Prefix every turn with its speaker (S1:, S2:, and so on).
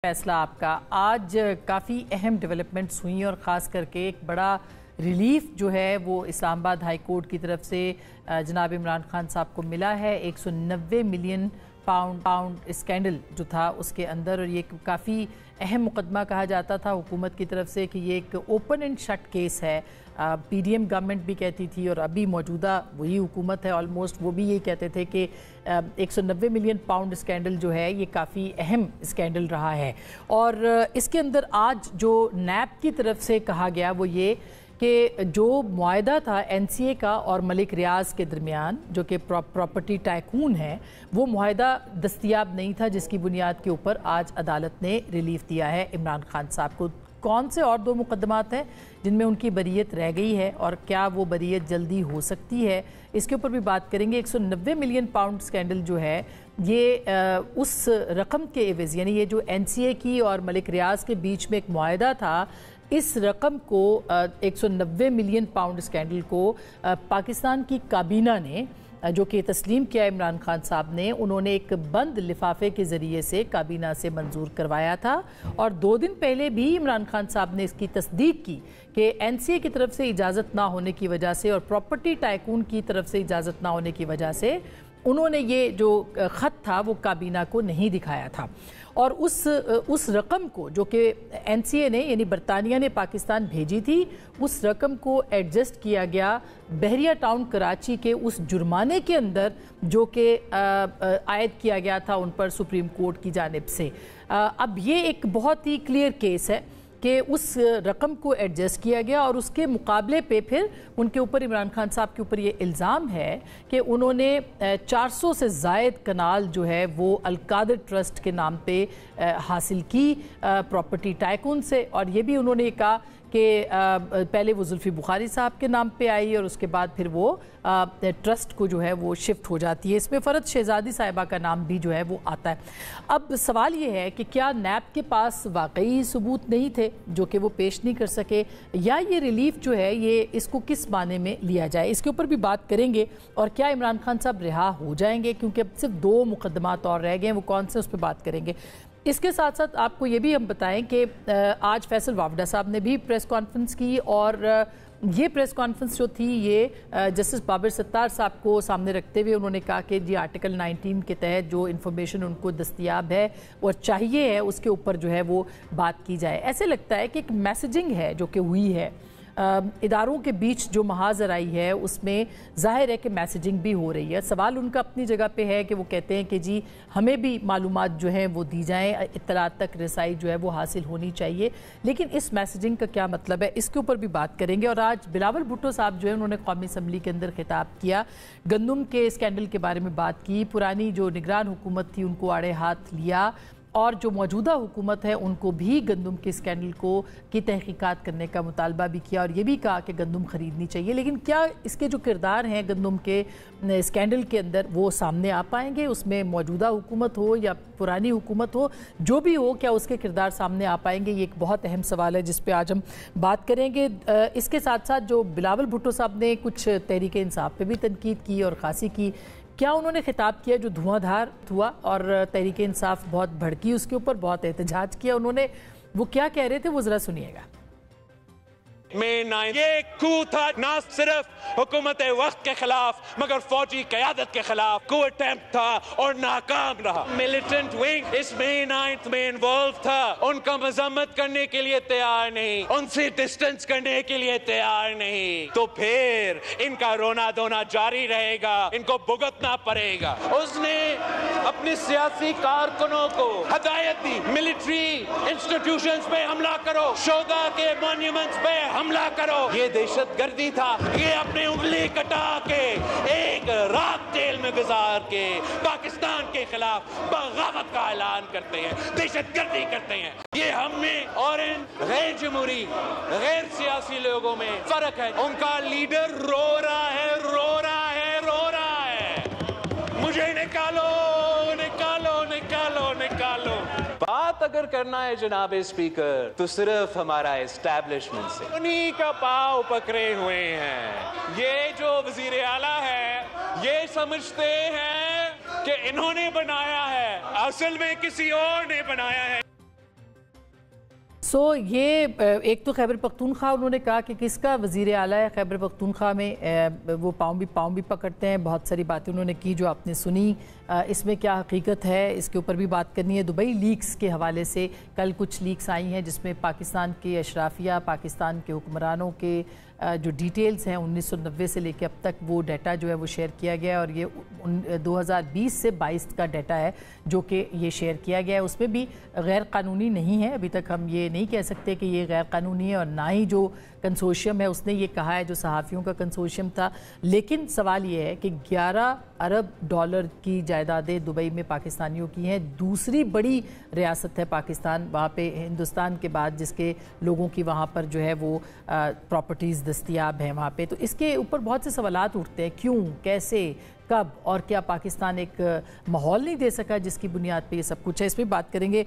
S1: फैसला आपका। आज काफ़ी अहम डेवलपमेंट्स हुई और ख़ास करके एक बड़ा रिलीफ जो है वो इस्लामाबाद हाई कोर्ट की तरफ से जनाब इमरान खान साहब को मिला है। 190 मिलियन पाउंड स्कैंडल जो था उसके अंदर, और ये काफ़ी अहम मुकदमा कहा जाता था हुकूमत की तरफ से कि ये एक ओपन एंड शट केस है। पीडीएम गवर्नमेंट भी कहती थी और अभी मौजूदा वही हुकूमत है ऑलमोस्ट, वो भी यही कहते थे कि 190 मिलियन पाउंड स्कैंडल जो है ये काफ़ी अहम स्कैंडल रहा है। और इसके अंदर आज जो नैब की तरफ से कहा गया वो ये कि जो मुआहदा था एनसीए का और मलिक रियाज के दरमियान, जो कि प्रॉपर्टी टाइकून है, वो मुआहदा दस्तयाब नहीं था, जिसकी बुनियाद के ऊपर आज अदालत ने रिलीफ दिया है इमरान खान साहब को। कौन से और दो मुकदमात हैं जिनमें उनकी बरीयत रह गई है और क्या वो बरीयत जल्दी हो सकती है, इसके ऊपर भी बात करेंगे। 190 मिलियन पाउंड स्कैंडल जो है ये उस रकम के एवज़, यानी ये जो एनसीए की और मलिक रियाज के बीच में एक मुआहदा था, इस रकम को 190 मिलियन पाउंड स्कैंडल को पाकिस्तान की काबीना ने, जो कि तस्लीम किया इमरान खान साहब ने, उन्होंने एक बंद लिफाफे के ज़रिए से काबीना से मंजूर करवाया था। और 2 दिन पहले भी इमरान खान साहब ने इसकी तस्दीक की कि एनसीए की तरफ से इजाज़त ना होने की वजह से और प्रॉपर्टी टाइकून की तरफ से इजाज़त ना होने की वजह से उन्होंने ये जो ख़त था वो काबीना को नहीं दिखाया था। और उस रकम को जो कि एनसीए ने यानी बरतानिया ने पाकिस्तान भेजी थी, उस रकम को एडजस्ट किया गया बहरिया टाउन कराची के उस जुर्माने के अंदर, जो कि आयद किया गया था उन पर सुप्रीम कोर्ट की जानिब से। अब ये एक बहुत ही क्लियर केस है कि उस रकम को एडजस्ट किया गया और उसके मुकाबले पे फिर उनके ऊपर, इमरान खान साहब के ऊपर ये इल्ज़ाम है कि उन्होंने 400 से ज़ायद कनाल जो है वो अलकादर ट्रस्ट के नाम पे हासिल की प्रॉपर्टी टाइकून से। और ये भी उन्होंने कहा कि पहले वो जुल्फ़ी बुखारी साहब के नाम पे आई और उसके बाद फिर वो ट्रस्ट को जो है वो शिफ्ट हो जाती है। इसमें फ़रद शहज़ादी साहिबा का नाम भी जो है वो आता है। अब सवाल ये है कि क्या नैब के पास वाकई सबूत नहीं थे जो कि वो पेश नहीं कर सके, या ये रिलीफ जो है ये इसको किस माने में लिया जाए, इसके ऊपर भी बात करेंगे। और क्या इमरान खान साहब रिहा हो जाएंगे, क्योंकि अब सिर्फ 2 मुकदमात और रह गए हैं, वो कौन से, उस पर बात करेंगे। इसके साथ साथ आपको ये भी हम बताएं कि आज फैसल वावडा साहब ने भी प्रेस कॉन्फ्रेंस की, और ये प्रेस कॉन्फ्रेंस जो थी ये जस्टिस बाबर सत्तार साहब को सामने रखते हुए उन्होंने कहा कि जी आर्टिकल 19 के तहत जो इन्फॉर्मेशन उनको दस्तयाब है और चाहिए है उसके ऊपर जो है वो बात की जाए। ऐसे लगता है कि एक मैसेजिंग है जो कि हुई है इदारों के बीच, जो महाजर आई है उसमें जाहिर है कि मैसेजिंग भी हो रही है। सवाल उनका अपनी जगह पे है कि वो कहते हैं कि जी हमें भी मालूमात जो है वो दी जाएं, इत्तलात तक रसाई जो है वो हासिल होनी चाहिए, लेकिन इस मैसेजिंग का क्या मतलब है, इसके ऊपर भी बात करेंगे। और आज बिलावल भुट्टो साहब जो है उन्होंने कौमी असम्बली के अंदर खिताब किया, गंदम के स्कैंडल के बारे में बात की, पुरानी जो निगरान हुकूमत थी उनको आड़े हाथ लिया, और जो मौजूदा हुकूमत है उनको भी गंदम के स्कैंडल की तहकीकात करने का मुतालबा भी किया, और ये भी कहा कि गंदम ख़रीदनी चाहिए। लेकिन क्या इसके जो किरदार हैं गंदम के स्कैंडल के अंदर वो सामने आ पाएंगे, उसमें मौजूदा हुकूमत हो या पुरानी हुकूमत हो, जो भी हो, क्या उसके किरदार सामने आ पाएंगे, ये एक बहुत अहम सवाल है जिस पर आज हम बात करेंगे। इसके साथ साथ जो बिलावल भुट्टो साहब ने कुछ तहरीक इंसाफ पर भी तनकीद की और खासी की, क्या उन्होंने खिताब किया जो धुआंधार हुआ और तहरीक इंसाफ बहुत भड़की, उसके ऊपर बहुत एहतजाज किया उन्होंने, वो क्या कह रहे थे वो जरा सुनिएगा।
S2: ये कू था ना सिर्फ हुकूमत वक्त के खिलाफ मगर फौजी क़यादत के खिलाफ कू अटेम्प्ट था और नाकाम रहा। मिलिटेंट विंग इस May 9th में इन्वॉल्व था, उनका मजम्मत करने के लिए तैयार नहीं, उनसे डिस्टेंस करने के लिए तैयार नहीं, तो फिर इनका रोना धोना जारी रहेगा, इनको भुगतना पड़ेगा। उसने अपने सियासी कारकुनों को हदायत दी, मिलिट्री इंस्टीट्यूशंस पे हमला करो, शोधा के मॉन्यूमेंट्स पे हमला करो। ये दहशतगर्दी था। ये अपने उंगली कटा के एक रात जेल में गुजार के पाकिस्तान के खिलाफ बगावत का ऐलान करते हैं, दहशतगर्दी करते हैं। ये हमें और इन गैर जमहूरी गैर सियासी लोगों में फर्क है। उनका लीडर रो रहा है, रो रहा है, रो रहा है, मुझे निकालो, निकालो, निकालो, निकालो। बात अगर करना है जनाब स्पीकर तो सिर्फ हमारा एस्टैब्लिशमेंट से, उन्हीं का पांव पकड़े हुए हैं। ये जो वजीर आला है ये समझते हैं कि इन्होंने बनाया है, असल में किसी और ने बनाया है।
S1: ये एक तो खैबर पख्तूनख्वा उन्होंने कहा कि किसका वज़ीर आला है खैबर पख्तूनख्वा में, वो पाँव भी पकड़ते हैं। बहुत सारी बातें उन्होंने की जो आपने सुनी। इसमें क्या हकीकत है इसके ऊपर भी बात करनी है। दुबई लीक्स के हवाले से कल कुछ लीक्स आई हैं जिसमें पाकिस्तान के अशराफिया, पाकिस्तान के हुक्मरानों के जो डिटेल्स हैं 1990 से लेकर अब तक वो डाटा जो है वो शेयर किया गया है, और ये 2020 से 22 का डाटा है जो कि ये शेयर किया गया है। उसमें भी गैर कानूनी नहीं है, अभी तक हम ये नहीं कह सकते कि ये गैर कानूनी है, और ना ही जो कंसोशियम है उसने ये कहा है, जो सहाफ़ियों का कंसोशियम था। लेकिन सवाल ये है कि 11 अरब डॉलर की जायदादें दुबई में पाकिस्तानियों की हैं। दूसरी बड़ी रियासत है पाकिस्तान वहाँ पे हिंदुस्तान के बाद, जिसके लोगों की वहाँ पर जो है वो प्रॉपर्टीज़ दस्तयाब हैं वहाँ पे। तो इसके ऊपर बहुत से सवालात उठते हैं, क्यों, कैसे, कब, और क्या पाकिस्तान एक माहौल नहीं दे सका जिसकी बुनियाद पे ये सब कुछ है। इस पर बात करेंगे।